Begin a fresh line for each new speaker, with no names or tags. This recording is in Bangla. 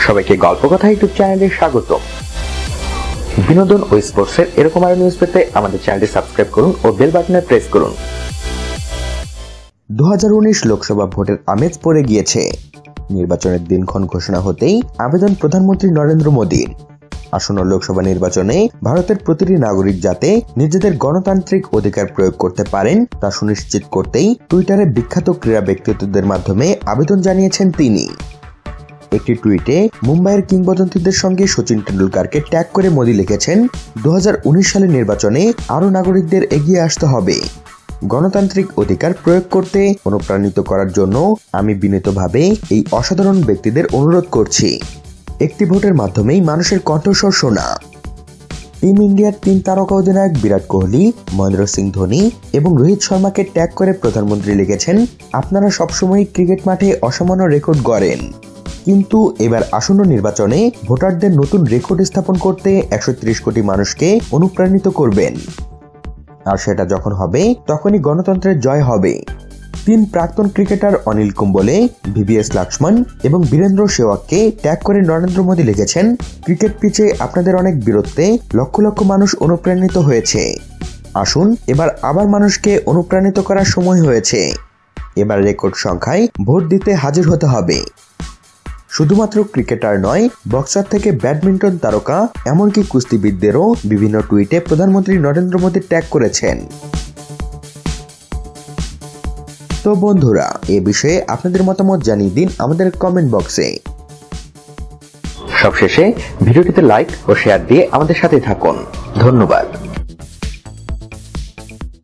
সবাইকে গল্প কথা ইউটিউব চ্যানেলে স্বাগত। বিনোদন ও স্পোর্টসের এরকম আরো নিউজ পেতে আমাদের চ্যানেলটি সাবস্ক্রাইব করুন ও বেল বাটনে প্রেস করুন।
2019 লোকসভা ভোটের আমেজ পড়ে গিয়েছে। নির্বাচনের দিনক্ষণ ঘোষণা হতেই আবেদন প্রধানমন্ত্রী নরেন্দ্র মোদীর। আসন্ন লোকসভা নির্বাচনে ভারতের প্রতিটি নাগরিক যাতে নিজেদের গণতান্ত্রিক অধিকার প্রয়োগ করতে পারেন তা সুনিশ্চিত করতেই টুইটারে বিখ্যাত ক্রীড়া ব্যক্তিত্বদের মাধ্যমে আবেদন জানিয়েছেন তিনি। একটি টুইটে মুম্বাইয়ের কিংবদন্তিদের সঙ্গে সচিন টেন্ডুলকারকে ট্যাগ করে মোদী লিখেছেন, 2019 সালের নির্বাচনে আরও নাগরিকদের এগিয়ে আসতে হবে। গণতান্ত্রিক অধিকার প্রয়োগ করতে অনুপ্রাণিত করার জন্য আমি বিনীতভাবে এই অসাধারণ ব্যক্তিদের অনুরোধ করছি। একটি ভোটের মাধ্যমেই মানুষের কণ্ঠস্বর শোনা। টিম ইন্ডিয়ার 3 তারকা অধিনায়ক বিরাট কোহলি, মহেন্দ্র সিং ধোনি এবং রোহিত শর্মাকে ট্যাগ করে প্রধানমন্ত্রী লিখেছেন, আপনারা সবসময় ক্রিকেট মাঠে অসামান্য রেকর্ড গড়েন, কিন্তু এবার আসন্ন নির্বাচনে ভোটারদের নতুন রেকর্ড স্থাপন করতে 130 কোটি মানুষকে অনুপ্রাণিত করবেন। আর সেটা যখন হবে তখনই গণতন্ত্রের জয় হবে। 3 প্রাক্তন ক্রিকেটার অনিল কুম্বলে, ভিভিএস লক্ষ্মণ এবং বীরেন্দ্র সেহওয়াগকে ট্যাগ করে নরেন্দ্র মোদী লিখেছেন, ক্রিকেট পিচে আপনাদের অনেক বীরত্বে লক্ষ লক্ষ মানুষ অনুপ্রাণিত হয়েছে। আসুন এবার আবার মানুষকে অনুপ্রাণিত করার সময় হয়েছে। এবার রেকর্ড সংখ্যায় ভোট দিতে হাজির হতে হবে। শুধুমাত্র ক্রিকেটার নয়, বক্সার থেকে ব্যাডমিন্টন তারকা এমনকি কুস্তিবিদদেরও বিভিন্ন টুইটে প্রধানমন্ত্রী নরেন্দ্র মোদী ট্যাগ করেছেন। তো বন্ধুরা, এ বিষয়ে আপনাদের মতামত জানিয়ে দিন আমাদের কমেন্ট বক্সে।
সবশেষে ভিডিওটিতে লাইক ও শেয়ার দিয়ে আমাদের সাথে থাকুন। ধন্যবাদ।